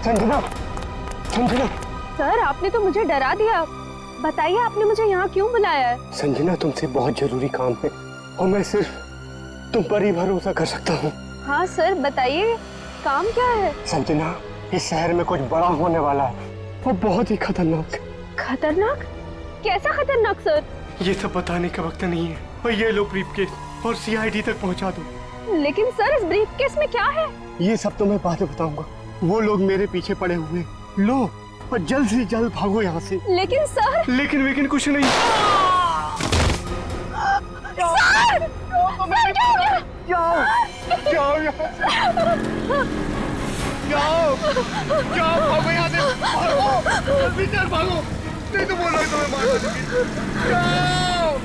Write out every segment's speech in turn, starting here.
Sanjana, Sanjana. Sir आपने तो मुझे डरा दिया। बताइए आपने मुझे यहाँ क्यों बुलाया है? संजना तुमसे बहुत जरूरी काम है और मैं सिर्फ तुम पर ही भरोसा कर सकता हूँ। हाँ सर बताइए, काम क्या है? संजना, इस शहर में कुछ बड़ा होने वाला है, वो बहुत ही खतरनाक। खतरनाक? कैसा खतरनाक सर? ये सब बताने का वक्त नहीं है। और ये लो ब्रीफकेस और सीआईडी तक पहुंचा दो। लेकिन सर इस ब्रीफकेस में क्या है? ये सब तो मैं बाद में बताऊंगा। वो लोग मेरे पीछे पड़े हुए हैं। लो और जल्द से जल्द भागो यहाँ से। लेकिन सर। लेकिन कुछ नहीं। सर! सर क्या हो गया? जाओ यहाँ से। जाओ भागो यहाँ से। भागो जल्दी चल, भागो नहीं तो बोलो तुम्हें मार दूंगी। जाओ।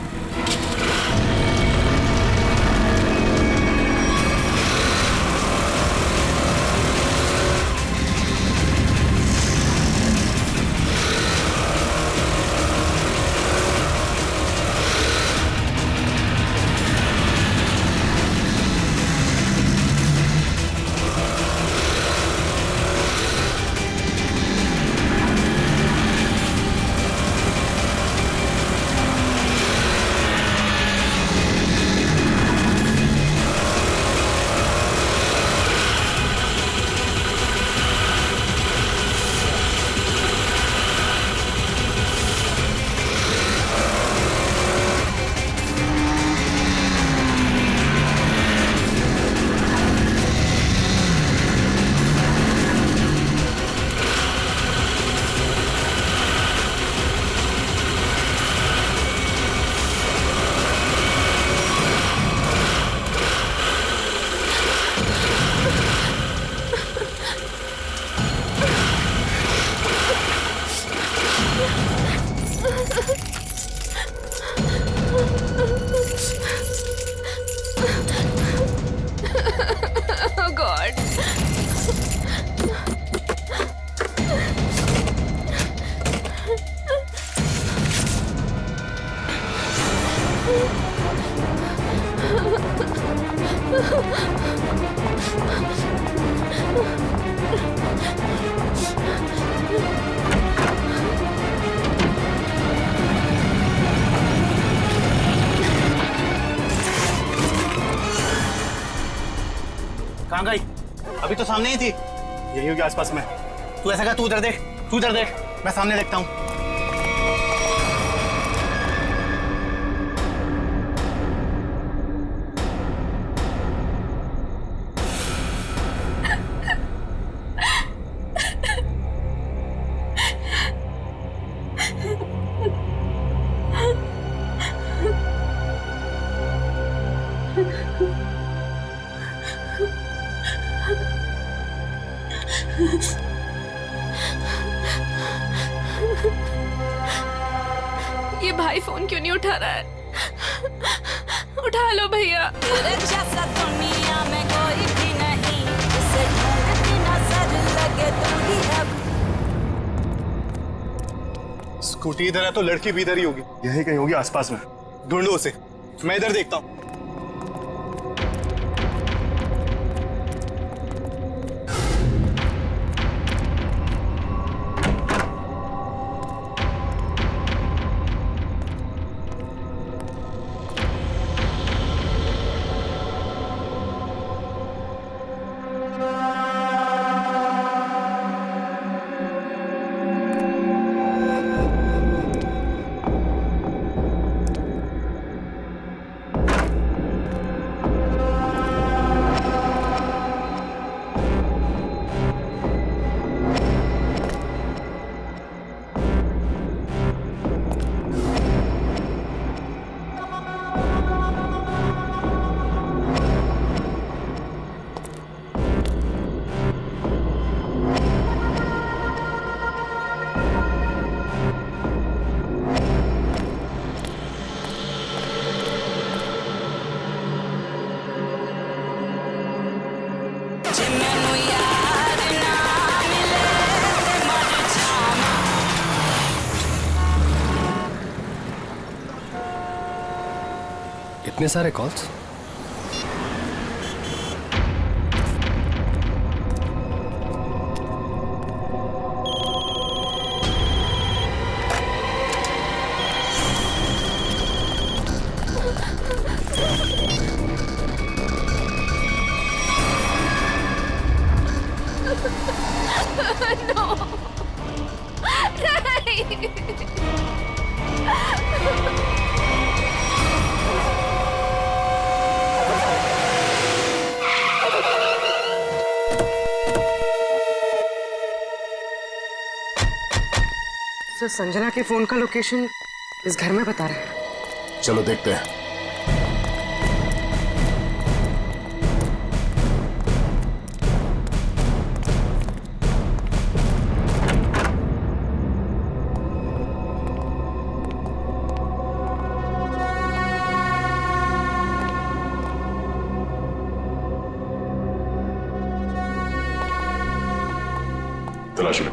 Oh God. कहाँ गई? अभी तो सामने ही थी। यही होगी आसपास में। तू ऐसा कर, तू उधर देख, मैं सामने देखता हूँ। ये भाई फोन क्यों नहीं उठा रहा है? उठा लो भैया। दुनिया में कोई भी नहीं, इसे ढूंढती नजर लगे तू ही अब। स्कूटी इधर है तो लड़की भी इधर ही होगी। यही कहीं होगी आसपास में। ढूंढो उसे, मैं इधर देखता हूँ। इतने सारे कॉल्स? सर संजना के फोन का लोकेशन इस घर में बता रहा है। चलो देखते हैं। तलाश लो।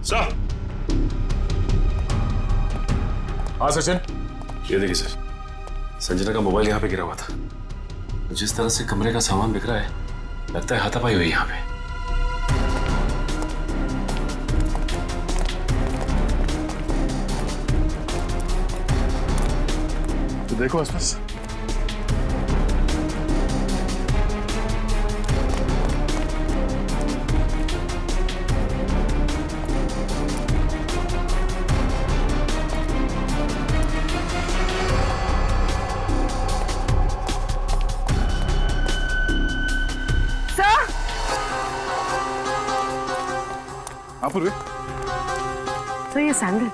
सर। हाँ सचिन। ये देखिए सर, संजना का मोबाइल यहाँ पे गिरा हुआ था। जिस तरह से कमरे का सामान बिखरा है, लगता है हाथापाई हुई यहाँ पे। तो देखो आसपास। हाँ पूर्वी। सर ये सैंडल।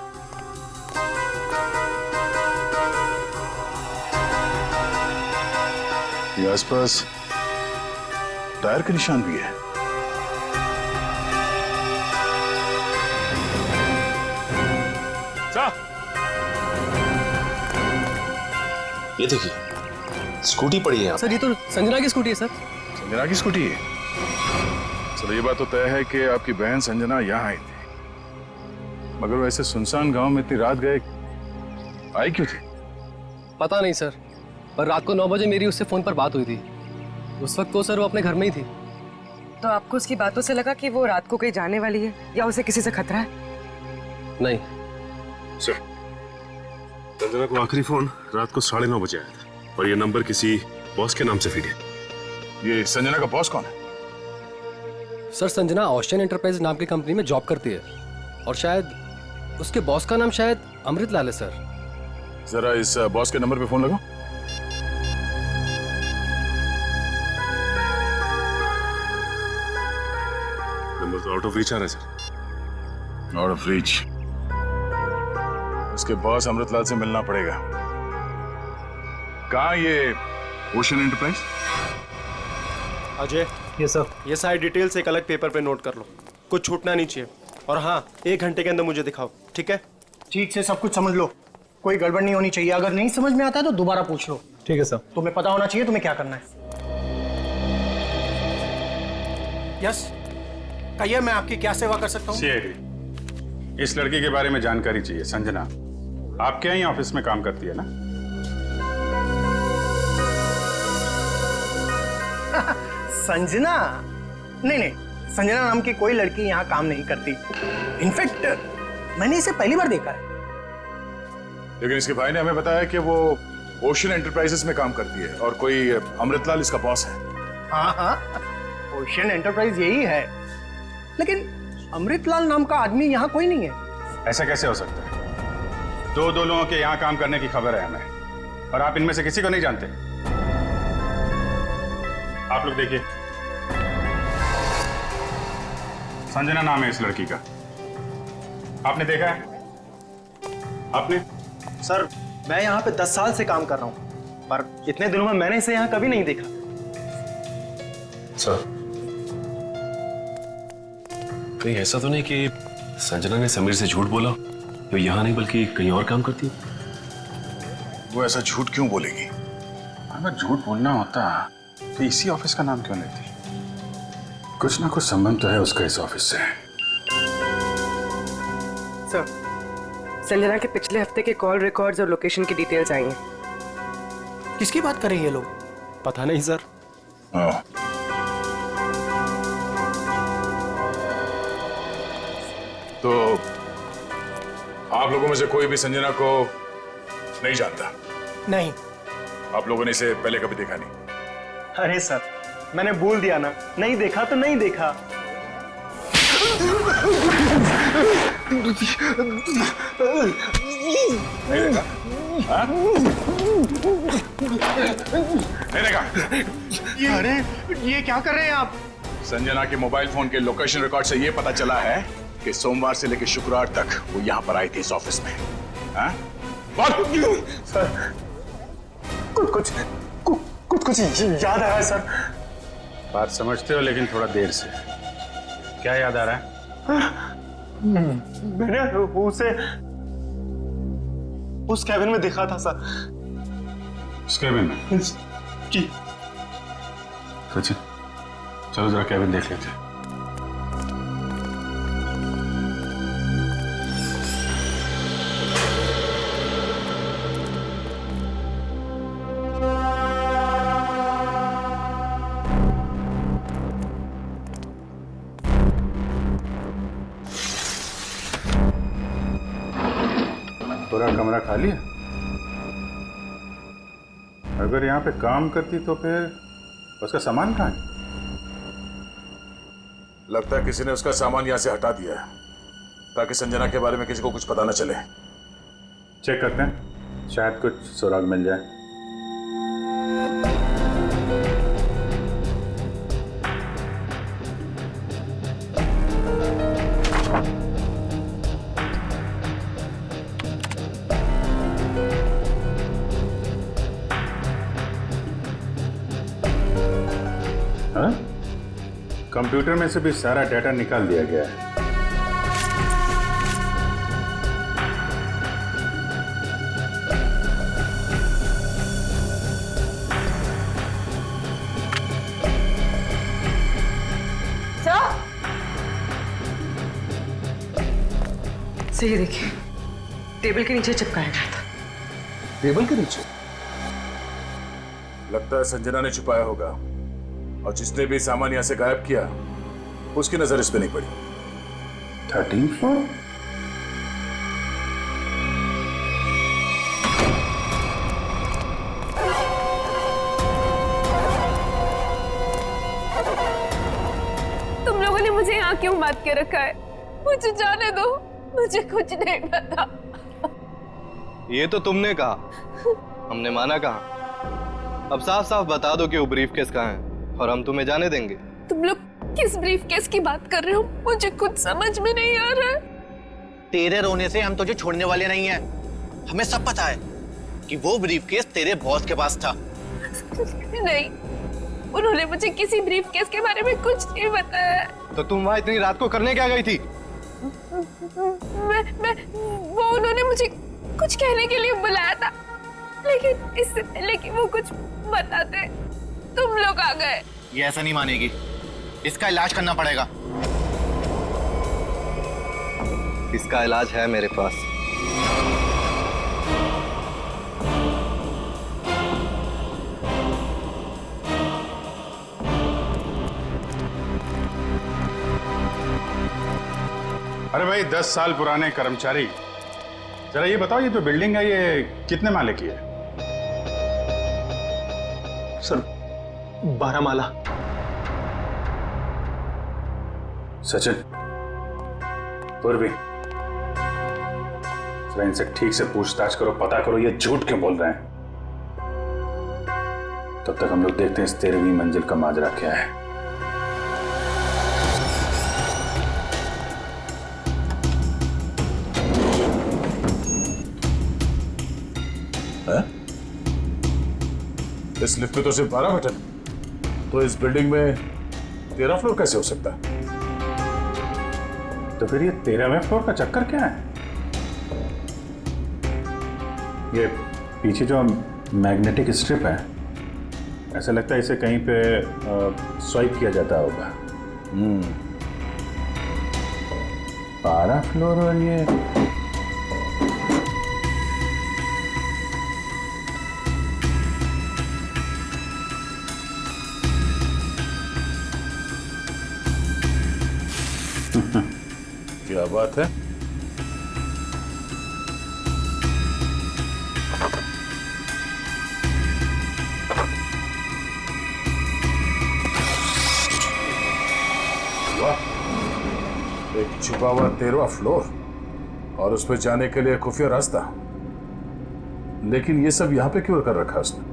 ये आसपास टायर के निशान भी है। ये देखिए, स्कूटी पड़ी है यहाँ। सर ये तो संजना की स्कूटी है सर। संजना की स्कूटी है। चलो ये बात तो तय है कि आपकी बहन संजना यहाँ आई थी, मगर वैसे सुनसान गांव में इतनी रात गए आई क्यों थी? पता नहीं सर, पर रात को 9 बजे मेरी उससे फोन पर बात हुई थी। उस वक्त तो सर वो अपने घर में ही थी। तो आपको उसकी बातों से लगा कि वो रात को कहीं जाने वाली है या उसे किसी से खतरा है? नहीं सर, संजना को आखिरी फोन रात को 9:30 बजे आया था और ये नंबर किसी बॉस के नाम से फीड है। ये संजना का बॉस कौन है? सर, संजना ओशियन एंटरप्राइज नाम की कंपनी में जॉब करती है और शायद उसके बॉस का नाम शायद अमृतलाल है सर। जरा इस बॉस के नंबर पे फोन लगाओ। नंबर तो आउट ऑफ रीच आ रहा है सर। Out of reach. उसके बॉस अमृतलाल से मिलना पड़ेगा। कहाँ ये ओशियन एंटरप्राइज? अजय, ये सर। ये सारी डिटेल्स एक अलग पेपर पे नोट कर लो, कुछ छूटना नहीं चाहिए। और हाँ, 1 घंटे के अंदर मुझे दिखाओ, ठीक है? ठीक से सब कुछ समझ लो, कोई गड़बड़ नहीं होनी चाहिए। अगर नहीं समझ में आता है तो दोबारा पूछ लो। ठीक है सर। तुम्हें पता होना चाहिए तुम्हें क्या करना है। यस, कहिए मैं आपकी क्या सेवा कर सकता हूँ? सीआईडी, इस लड़की के बारे में जानकारी चाहिए। संजना आपके यहाँ ऑफिस में काम करती है ना? संजना? नहीं, संजना नाम की कोई लड़की यहाँ काम नहीं करती। इनफैक्ट मैंने इसे पहली बार देखा है। लेकिन इसके भाई ने हमें बताया कि वो ओशियन एंटरप्राइजेस में काम करती है और कोई अमृतलाल इसका बॉस है। हाँ, ओशियन एंटरप्राइज यही है, लेकिन अमृतलाल नाम का आदमी यहाँ कोई नहीं है। ऐसा कैसे हो सकता है? दो लोगों के यहाँ काम करने की खबर है हमें, और आप इनमें से किसी को नहीं जानते। आप लोग देखिए, संजना नाम है इस लड़की का। आपने देखा है? आपने? सर, मैं यहाँ पे 10 साल से काम कर रहा हूँ, पर इतने दिनों में मैंने इसे यहाँ कभी नहीं देखा। सर, कहीं ऐसा तो नहीं कि संजना ने समीर से झूठ बोला? तो यहाँ नहीं बल्कि कहीं और काम करती है? वो ऐसा झूठ क्यों बोलेगी? अगर झूठ बोलना होता तो इसी ऑफिस का नाम क्यों लेती? कुछ ना कुछ संबंध तो है उसका इस ऑफिस से। सर, संजना के पिछले हफ्ते के कॉल रिकॉर्ड्स और लोकेशन की डिटेल्स आई हैं। किसकी बात कर रहे हैं ये लोग? पता नहीं सर। तो आप लोगों में से कोई भी संजना को नहीं जानता? नहीं। आप लोगों ने इसे पहले कभी देखा नहीं? अरे सर, मैंने बोल दिया ना, नहीं देखा तो नहीं देखा। अरे ये क्या कर रहे हैं आप? संजना के मोबाइल फोन के लोकेशन रिकॉर्ड से ये पता चला है कि सोमवार से लेकर शुक्रवार तक वो यहाँ पर आई थी इस ऑफिस में। हाँ? सर, कुछ याद आ रहा है सर। बात समझते हो लेकिन थोड़ा देर से। क्या याद आ रहा है? मैंने उसे उस कैबिन में देखा था सर। उस कैबिन में? जी। सचिन, चलो जरा कैबिन देख लेते हैं। पूरा कमरा खाली है? अगर यहाँ पे काम करती तो फिर उसका सामान कहाँ है? लगता है किसी ने उसका सामान यहाँ से हटा दिया है ताकि संजना के बारे में किसी को कुछ पता न चले। चेक करते हैं, शायद कुछ सुराग मिल जाए। हाँ? कंप्यूटर में से भी सारा डाटा निकाल दिया गया है। सही देखिए, टेबल के नीचे चिपकाया गया था। टेबल के नीचे? लगता है संजना ने छुपाया होगा और जिसने भी सामान यहाँ से गायब किया उसकी नजर इस पे नहीं पड़ी। 13th floor? तुम लोगों ने मुझे यहाँ क्यों बात के रखा है? मुझे जाने दो, मुझे कुछ नहीं पता। ये तो तुमने कहा, हमने माना कहा। अब साफ साफ बता दो कि वो ब्रीफ केस कहाँ है और हम तुम्हें जाने देंगे। तुम लोग किस ब्रीफ केस की बात कर रहे हो? मुझे कुछ समझ में नहीं आ रहा है। तेरे रोने से हम तुझे छोड़ने वाले नहीं हैं। हमें सब पता है कि वो ब्रीफ केस तेरे बॉस के पास था। नहीं, उन्होंने मुझे किसी ब्रीफ केस के बारे में कुछ नहीं बताया। तो तुम वहां इतनी रात को करने क्या गई थी? वो उन्होंने मुझे कुछ कहने के लिए बुलाया था, लेकिन इससे पहले कि वो कुछ बताते तुम लोग आ गए। ये ऐसा नहीं मानेगी, इसका इलाज करना पड़ेगा। इसका इलाज है मेरे पास। अरे भाई, 10 साल पुराने कर्मचारी, जरा ये बताओ, ये जो बिल्डिंग है ये कितने माले की है? सर, 12 माला। सचिन, पूर्वी, जरा इनसे ठीक से पूछताछ करो, पता करो ये झूठ क्यों बोल रहे हैं। तब तक हम लोग देखते हैं इस 13वीं मंजिल का माजरा क्या है। इस लिफ्ट में तो सिर्फ 12 बटन, तो इस बिल्डिंग में 13 फ्लोर कैसे हो सकता है? तो फिर ये 13वें फ्लोर का चक्कर क्या है? ये पीछे जो मैग्नेटिक स्ट्रिप है, ऐसा लगता है इसे कहीं पे स्वाइप किया जाता होगा। 12 फ्लोर और ये क्या बात है? छुपा हुआ 13वां फ्लोर और उस पर जाने के लिए खुफिया रास्ता। लेकिन ये सब यहाँ पे क्यों कर रखा उसने?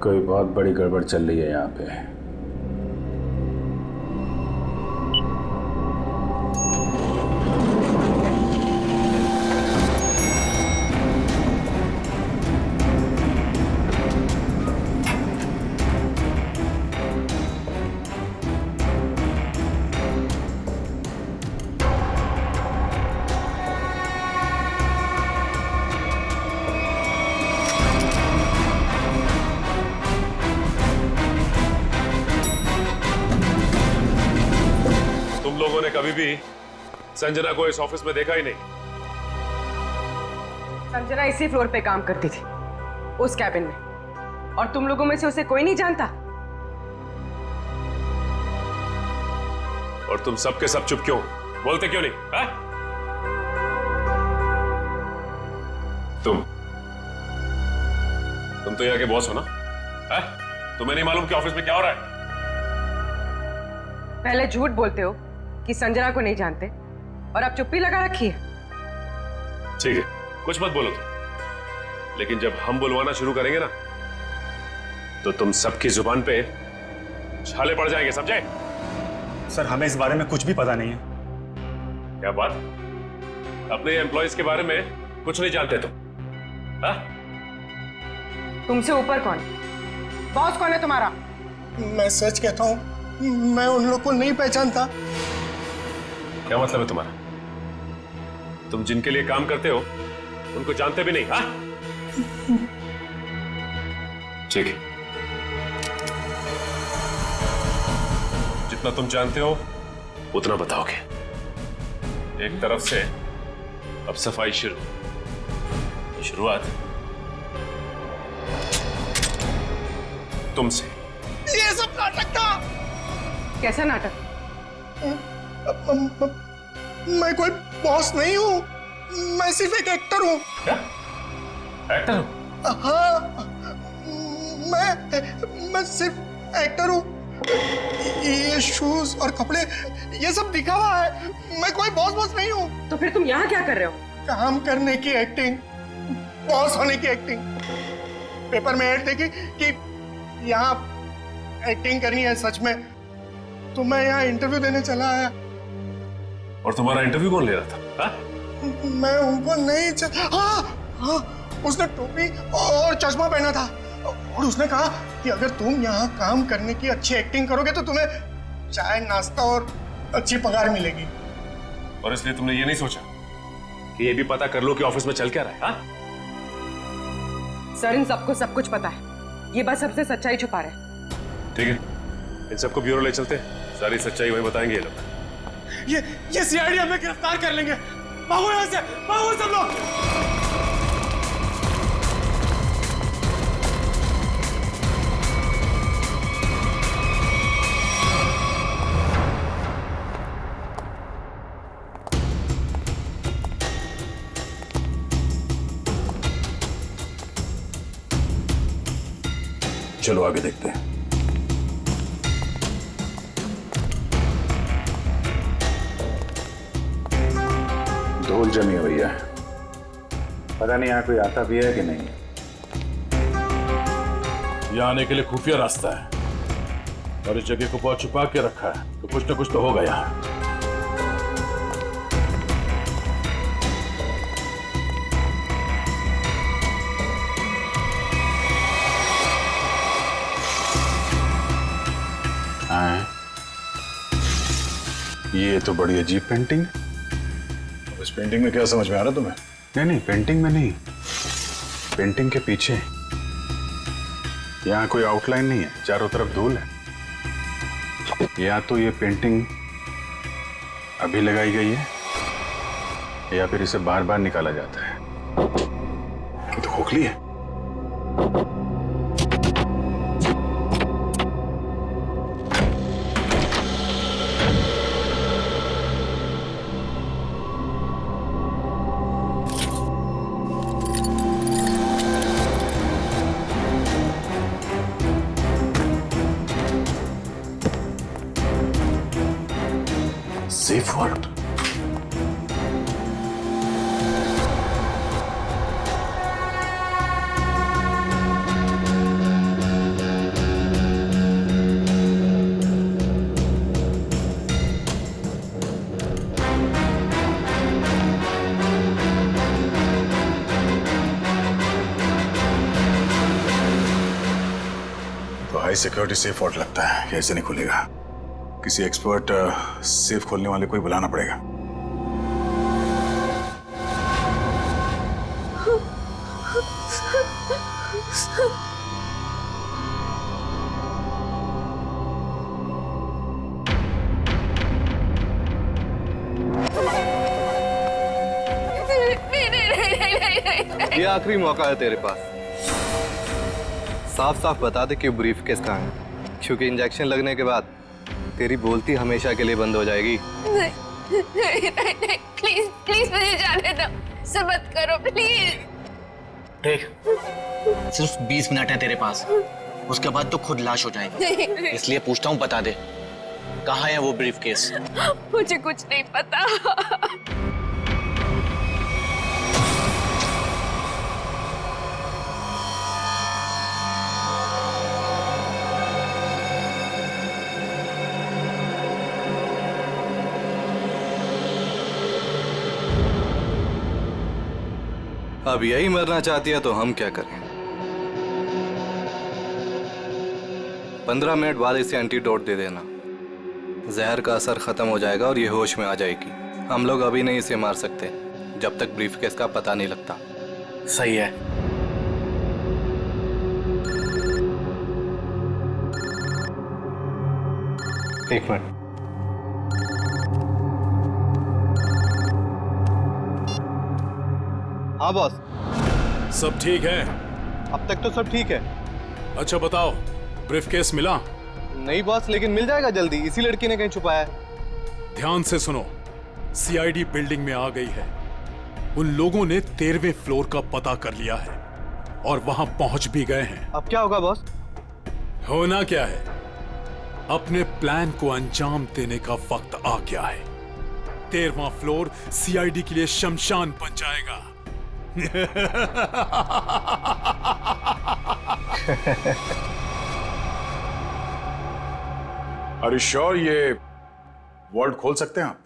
कोई बहुत बड़ी गड़बड़ चल रही है यहाँ पे। तुम लोगों ने कभी भी संजना को इस ऑफिस में देखा ही नहीं। संजना इसी फ्लोर पे काम करती थी, उस कैबिन में, और तुम लोगों में से उसे कोई नहीं जानता। और तुम सब के सब चुप क्यों? बोलते क्यों नहीं? हा? तुम तो यहाँ के बॉस हो ना? हा? तुम्हें नहीं मालूम कि ऑफिस में क्या हो रहा है? पहले झूठ बोलते हो कि संजना को नहीं जानते, और अब चुप्पी लगा रखी है। ठीक है, कुछ मत बोलो तुम, लेकिन जब हम बुलवाना शुरू करेंगे ना, तो तुम सबकी जुबान पे छाले पड़ जाएंगे, समझे? सर, हमें इस बारे में कुछ भी पता नहीं है। क्या बात? अपने एम्प्लॉयज के बारे में कुछ नहीं जानते तुम? हाँ? तुमसे ऊपर कौन? बॉस कौन है तुम्हारा? मैं सच कहता हूँ, मैं उन लोग को नहीं पहचानता। क्या मतलब है तुम्हारा? तुम जिनके लिए काम करते हो उनको जानते भी नहीं? हाँ? ठीक है, जितना तुम जानते हो उतना बताओगे। एक तरफ से अब सफाई शुरुआत तुमसे। ये सब नाटक था। कैसा नाटक? मैं कोई बॉस नहीं हूँ, मैं सिर्फ एक एक्टर हूँ। क्या? एक्टर हो? हाँ, मैं सिर्फ एक्टर हूँ। ये शूज और कपड़े ये सब दिखा हुआ है, मैं कोई बॉस नहीं हूँ। तो फिर तुम यहाँ क्या कर रहे हो? काम करने की एक्टिंग, बॉस होने की एक्टिंग। पेपर में ऐड देखी कि यहाँ एक्टिंग करनी है सच में, तो मैं यहाँ इंटरव्यू देने चला आया। और तुम्हारा इंटरव्यू कौन ले रहा था? हा? मैं उनको नहीं हाँ, उसने टोपी और चश्मा पहना था, और उसने कहा कि अगर तुम यहाँ काम करने की अच्छी एक्टिंग करोगे तो तुम्हें चाय, नाश्ता और अच्छी पगार मिलेगी। और इसलिए तुमने ये नहीं सोचा कि ये भी पता कर लो कि ऑफिस में चल क्या रहा है? हा? सर, इन सबको सब कुछ पता है, ये बस सबसे सच्चाई छुपा रहे हैं। ठीक है, इन सबको ब्यूरो ले चलते हैं, सारी सच्चाई वहीं बताएंगे ये लोग। ये सीआईडी हमें गिरफ्तार कर लेंगे। भागो यहाँ से, भागो सब लोग। चलो आगे देखते हैं। धूल जमी हुई है, पता नहीं यहाँ कोई आता भी है कि नहीं। यहाँ आने के लिए खुफिया रास्ता है और इस जगह को बहुत छुपा के रखा है, तो कुछ ना कुछ तो होगा यहाँ। ये तो बड़ी अजीब पेंटिंग। इस पेंटिंग में क्या समझ में आ रहा तुम्हें? नहीं, पेंटिंग में नहीं, पेंटिंग के पीछे। यहाँ कोई आउटलाइन नहीं है, चारों तरफ धूल है। या तो ये पेंटिंग अभी लगाई गई है, या फिर इसे बार बार निकाला जाता है। ये तो खोखली है। Safe word. High security safe fault लगता है, ये ऐसे नहीं खुलेगा। किसी एक्सपर्ट सेफ खोलने वाले को ही बुलाना पड़ेगा। ये आखिरी मौका है तेरे पास। साफ साफ बता दे कि ब्रीफ केस कहाँ है, क्योंकि इंजेक्शन लगने के बाद तेरी बोलती हमेशा के लिए बंद हो जाएगी। नहीं, प्लीज प्लीज मुझे जाने दो, ऐसा मत करो प्लीज। देख, सिर्फ 20 मिनट है तेरे पास, उसके बाद तो खुद लाश हो जाएगी। इसलिए पूछता हूँ, बता दे कहाँ है वो ब्रीफ केस? मुझे कुछ नहीं पता। अब यही मरना चाहती है तो हम क्या करें? 15 मिनट बाद इसे एंटीडोट दे देना, जहर का असर खत्म हो जाएगा और ये होश में आ जाएगी। हम लोग अभी नहीं इसे मार सकते जब तक ब्रीफकेस का पता नहीं लगता। सही है। एक मिनट। हाँ बॉस, सब ठीक है? अब तक तो सब ठीक है। अच्छा बताओ, ब्रीफकेस मिला? नहीं बॉस, लेकिन मिल जाएगा जल्दी, इसी लड़की ने कहीं छुपाया है। ध्यान से सुनो, सीआईडी बिल्डिंग में आ गई है। उन लोगों ने 13वें फ्लोर का पता कर लिया है और वहां पहुंच भी गए हैं। अब क्या होगा बॉस? होना क्या है, अपने प्लान को अंजाम देने का वक्त आ गया है। 13वां फ्लोर सीआईडी के लिए शमशान बन जाएगा। Are you sure ये वॉल्ट खोल सकते हैं आप?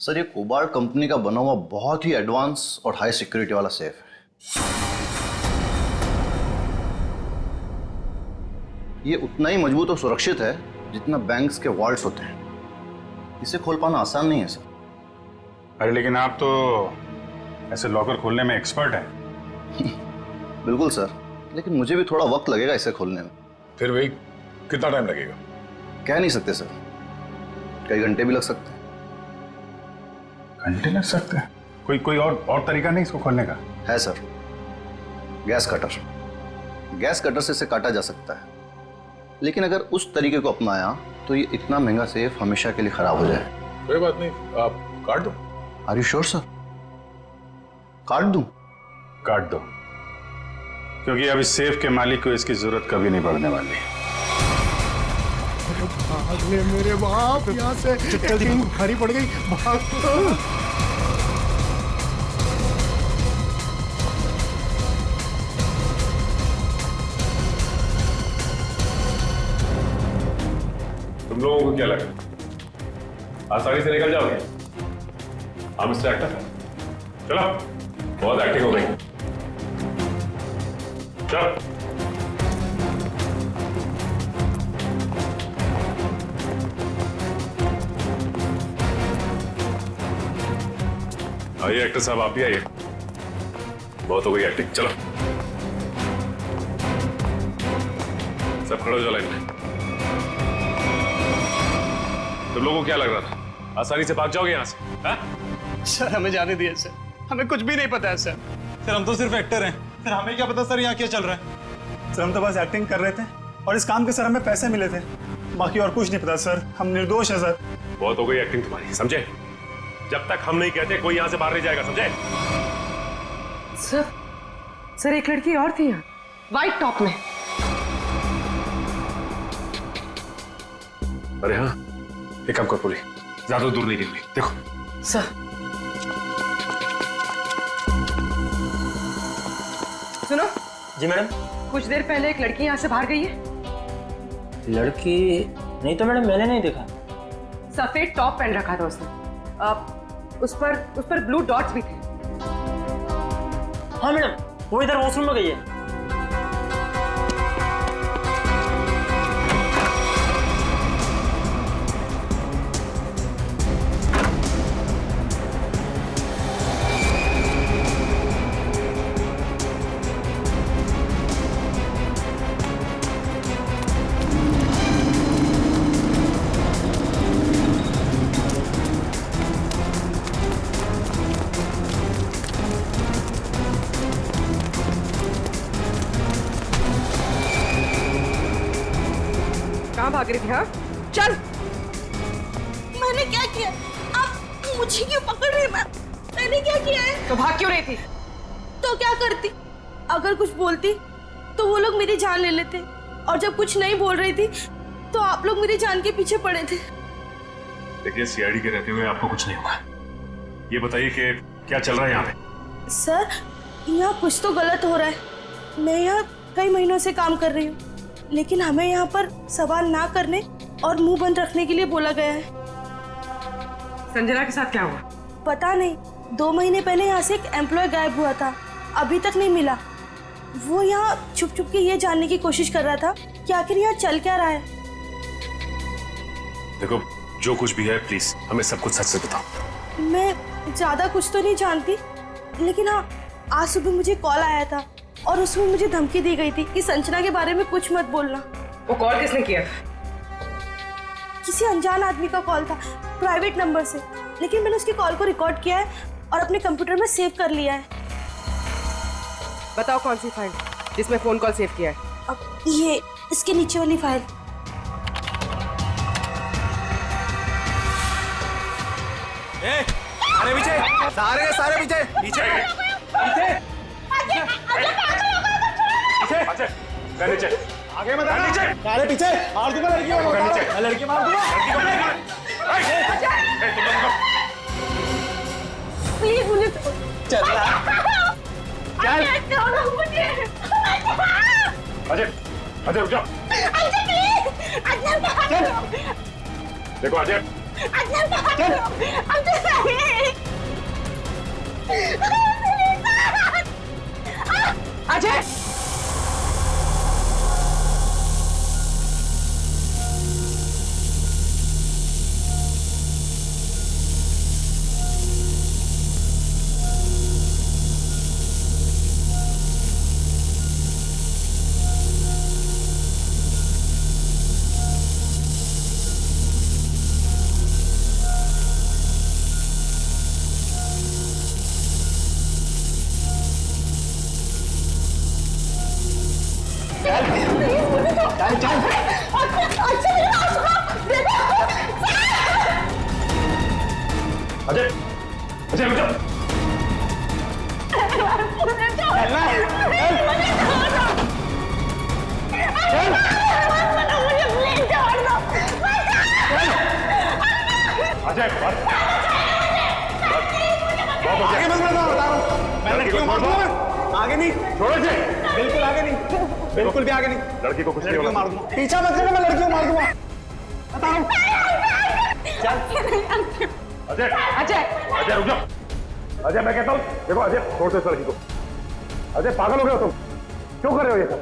सर, ये कोबाल्ट कंपनी का बना हुआ बहुत ही एडवांस और हाई सिक्योरिटी वाला सेफ है। ये उतना ही मजबूत और सुरक्षित है जितना बैंक्स के वॉल्ट्स होते हैं। इसे खोल पाना आसान नहीं है सर। अरे लेकिन आप तो ऐसे लॉकर खोलने में एक्सपर्ट हैं। बिल्कुल सर, लेकिन मुझे भी थोड़ा वक्त लगेगा इसे खोलने में। फिर वही कितना टाइम लगेगा? कह नहीं सकते सर, कई घंटे भी लग सकते हैं। घंटे लग सकते हैं? कोई और तरीका नहीं इसको खोलने का? है sir, gas cutter. Gas cutter से इसे काटा जा सकता है, लेकिन अगर उस तरीके को अपनाया तो ये इतना महंगा सेफ हमेशा के लिए खराब हो जाए। कोई बात नहीं, आप काट दो। Are you sure sir? काट दूं? काट दो, क्योंकि अब इस सेफ के मालिक को इसकी जरूरत कभी नहीं पड़ने वाली। भाग ले मेरे बाप, यहाँ से एक्टिंग भारी पड़ गई। भाग। तुम लोगों को क्या लगा आसानी से निकल जाओगे? हम मिस्टर एक्टर, चलो, बहुत एक्टिंग हो गई। चलो। आइए एक्टर साहब, आप भी आइए। बहुत हो गई एक्टिंग, चलो सब खड़े हो जाओ लाइन में। तुम लोगों को क्या लग रहा था आसानी से भाग जाओगे यहाँ से? हा? सर हमें जाने दिए सर, हमें कुछ भी नहीं पता है सर। सर हम तो सिर्फ एक्टर हैं, सर हमें क्या पता सर यहाँ क्या चल रहा है। सर हम तो बस एक्टिंग कर रहे थे और इस काम के सर हमें पैसे मिले थे, बाकी और कुछ नहीं पता सर, हम निर्दोष हैं सर। बहुत हो गई एक्टिंग तुम्हारी, समझे? जब तक हम नहीं कहते कोई यहाँ से बाहर नहीं जाएगा, समझे? सर एक लड़की और थी यहाँ, व्हाइट टॉप में। अरे हाँ, एक काम कर पूरी, ज्यादा दूर नहीं निकली। देखो सर, सुनो। जी मैडम। कुछ देर पहले एक लड़की यहाँ से बाहर गई है। लड़की नहीं तो मैडम, मैंने नहीं देखा। सफेद टॉप पहन रखा था उसने, उस पर ब्लू डॉट्स भी थे। हाँ मैडम, वो इधर वॉशरूम में गई है। कहाँ भाग रही थी? हाँ चल। मैंने क्या किया? आप मुझे क्यों पकड़ रहे हैं? मैंने क्या किया है? तो भाग क्यों रही थी? तो क्या करती? अगर कुछ बोलती तो वो लोग मेरी जान ले लेते, और जब कुछ नहीं बोल रही थी तो आप लोग मेरी जान के पीछे पड़े थे। देखिए, सीआईडी के रहते हुए आपको कुछ नहीं होगा। ये बताइए कि क्या चल रहा है यहाँ पे? सर, यहाँ कुछ तो गलत हो रहा है। मैं यहाँ कई महीनों से काम कर रही हूँ, लेकिन हमें यहाँ पर सवाल ना करने और मुंह बंद रखने के लिए बोला गया है। संजना के साथ क्या हुआ? पता नहीं, 2 महीने पहले यहाँ से एक एम्प्लॉय गायब हुआ था, अभी तक नहीं मिला। वो यहाँ छुप छुप के ये जानने की कोशिश कर रहा था कि आखिर यहाँ चल क्या रहा है। देखो, जो कुछ भी है प्लीज हमें सब कुछ सच से बताओ। मैं ज्यादा कुछ तो नहीं जानती, लेकिन हाँ, आज सुबह मुझे कॉल आया था और उसमें मुझे धमकी दी गई थी कि संजना के बारे में कुछ मत बोलना। वो कॉल किसने किया? किसी अनजान आदमी का कॉल था, प्राइवेट नंबर से, लेकिन मैंने उसकी कॉल को रिकॉर्ड किया है और अपने कंप्यूटर में सेव कर लिया है। बताओ कौन सी फाइल जिसमें फोन कॉल सेव किया है? अब ये इसके नीचे वाली फाइल। सारे पीछे, सारे पीछे, पीछे, नीचे। आगे मत आना। सारे पीछे, मार दूंगा लड़कियों को। मैं लड़की मार दूंगा। प्लीज मुझे चल अजय, अजय रुक जाओ। देखो अजय, अजय, अजय, अजय रुक जाओ। अजय आगे मत बढ़ो, बता रहा हूँ। मैं लड़की को मार दूंगा। आगे नहीं, छोड़ो इसे। बिल्कुल आगे नहीं, बिल्कुल भी आगे नहीं। लड़की को कुछ नहीं लड़की को होगा। मार दूंगा। पीछा मत करना, मैं लड़की को मार दूंगा। बता रहा हूँ। अजय, अजय, अजय रुक जाओ। अजय मैं कहता हूँ, देखो अजय छोड़ दो इस लड़की को। अजय पागल हो गए हो तुम? क्यों कर रहे हो ये सब?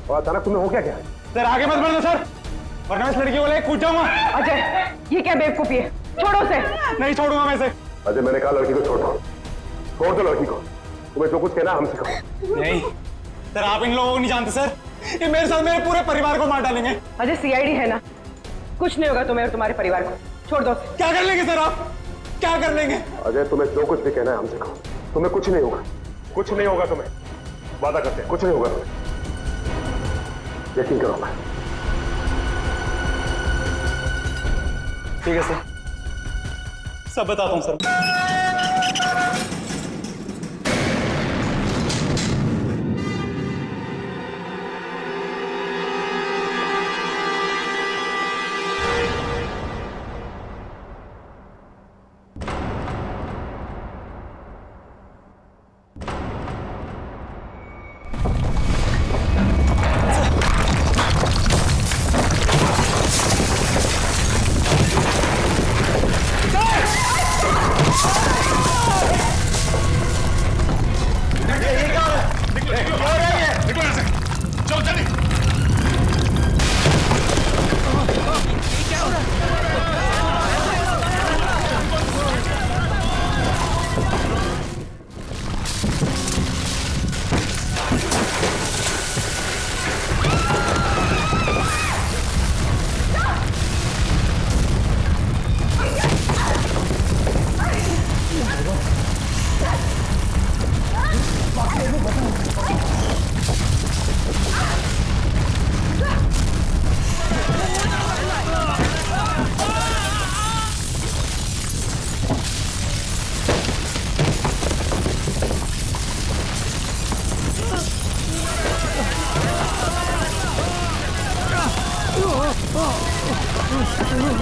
और अचानक तुम्हें हो क्या क्या है? सर आगे मत बढ़ो सर, वरना इस लड़की को लेकर कूद जाऊंगा। अजय, ये क्या बेवकूफी है? छोड़ो उसे। नहीं छोड़ूंगा मैं इसे। अजय मैंने कहा लड़की को छोड़ दो, छोड़ दो लड़की को। तुम्हें जो कुछ कहना हमसे कहो। नहीं सर, आप इन लोगों को नहीं जानते सर, ये मेरे साथ मेरे पूरे परिवार को मार डालेंगे। अजय, सीआईडी है ना, कुछ नहीं होगा तुम्हें और तुम्हारे परिवार को। छोड़ दो। क्या कर लेंगे सर आप? क्या कर लेंगे? अजय तुम्हें जो कुछ भी कहना है हमसे कहो। तुम्हें कुछ नहीं होगा, कुछ नहीं होगा तुम्हें, वादा करते हैं कुछ नहीं होगा तुम्हें, यकीन करो। मैं ठीक है सर, सब बताता हूँ सर।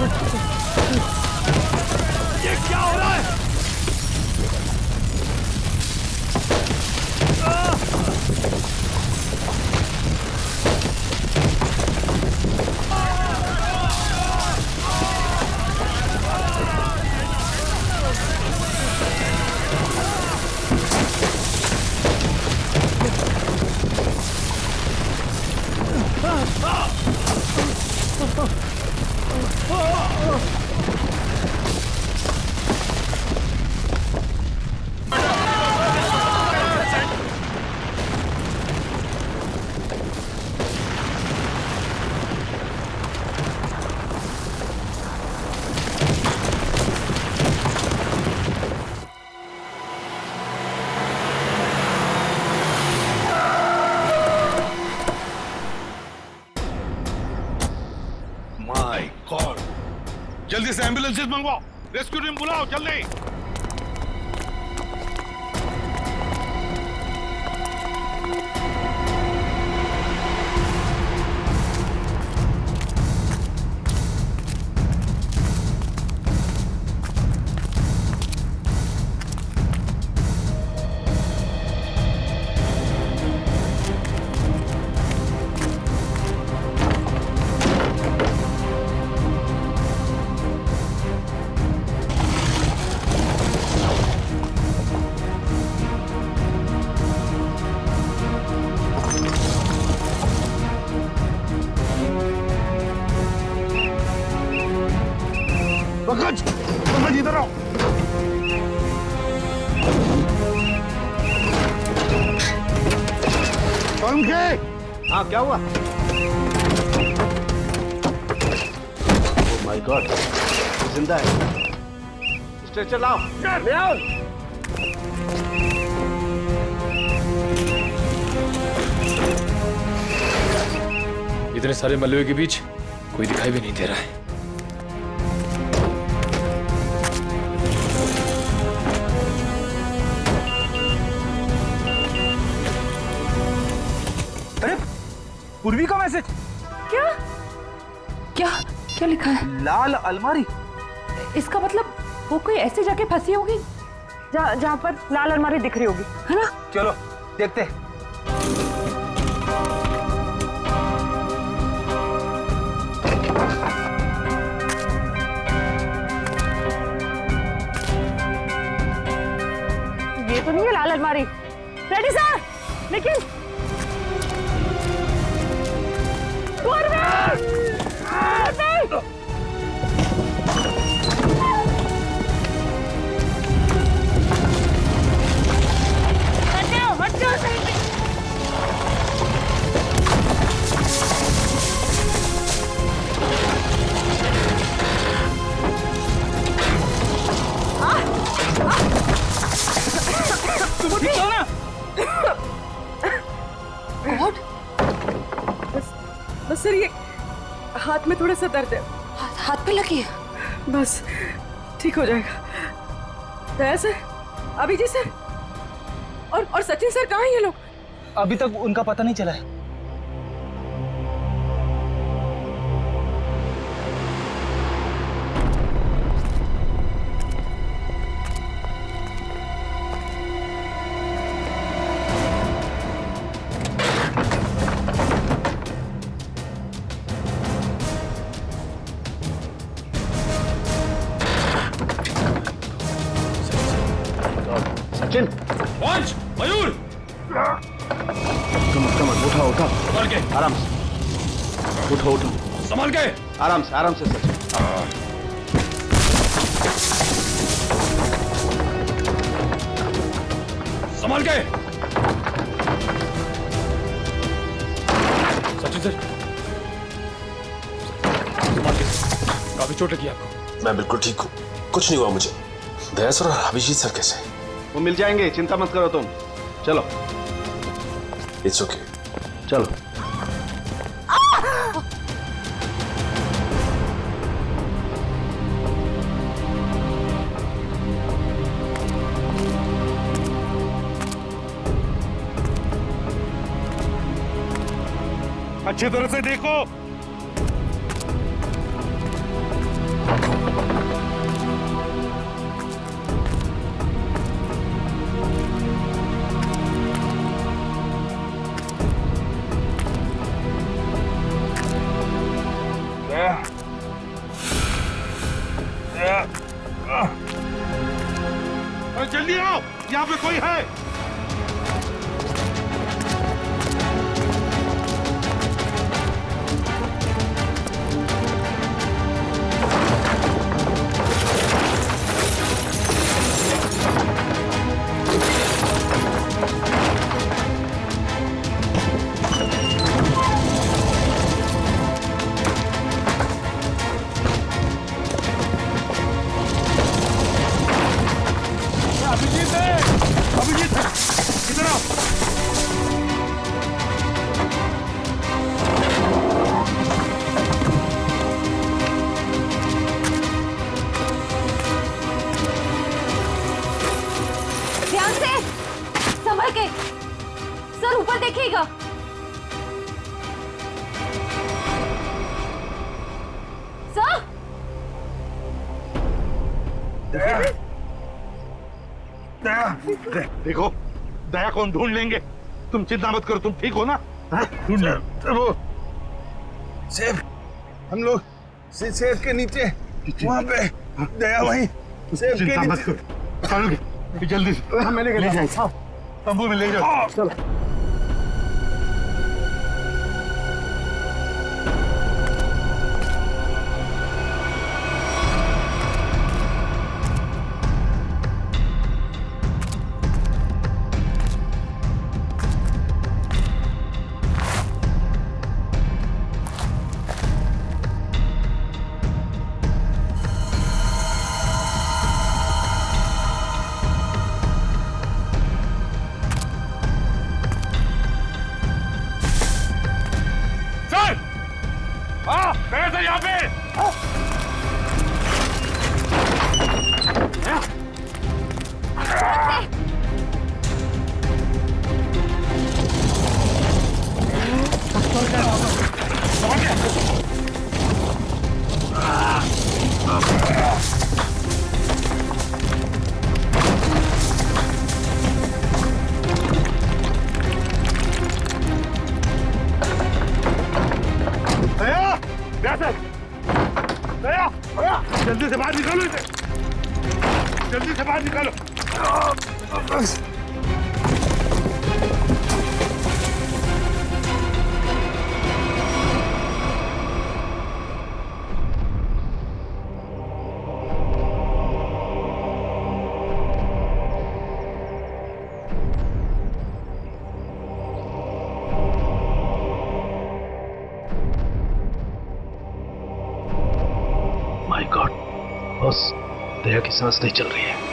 ये क्या हो रहा है? माय गॉड, जल्दी से एम्बुलेंसेस मंगवाओ, रेस्क्यू टीम बुलाओ जल्दी। पंकज इधर आओ। हाँ क्या हुआ? ओह माय गॉड, जिंदा है। स्ट्रेचर लाओ, ले आओ। इतने सारे मलबे के बीच कोई दिखाई भी नहीं दे रहा है। पूर्वी का मैसेज। क्या क्या क्या लिखा है? लाल अलमारी। इसका मतलब वो कोई ऐसी जगह फंसी होगी जहाँ पर लाल अलमारी दिख रही होगी, है ना? चलो देखते। ये तो नहीं है लाल अलमारी। रेडी सर, लेकिन बस सर, ये हाथ में थोड़ा सा दर्द है। हाथ पे लगी है? बस ठीक हो जाएगा। दया सर, अभिजीत सर और सचिन सर कहाँ हैं ये लोग? अभी तक उनका पता नहीं चला है। सचिन, पहुंच मयूर। कमर उठा उठा, संभाल के, आराम से उठो उठो, संभाल के, आराम से सचिन। संभाल के। सचिन सर, संभाल के, काफी चोट लगी आपको। मैं बिल्कुल ठीक हूँ, कुछ नहीं हुआ मुझे। दया सर और अभिजीत सर कैसे? वो मिल जाएंगे, चिंता मत करो तुम। चलो। It's okay. चलो। अच्छी तरह से देखो। जल्दी आओ, यहाँ पे कोई है। अभिजीत इधर आओ। ध्यान से, संभल के। सर ऊपर देखिएगा। सर देखो, दया कौन ढूंढ लेंगे। तुम चिंता मत करो, तुम ठीक हो ना? ढूंढ वो सेब, हम लोग सेब के नीचे वहाँ पे दया वहीं सेब के नीचे। मत करो, चलो जल्दी से मैं ले जाए तंबू में ले जाओ। चलो यहाँ पे जल्दी से बाहर निकालो इसे, जल्दी से बाहर निकालो। माय गॉड बॉस, दया की सांस नहीं चल रही है।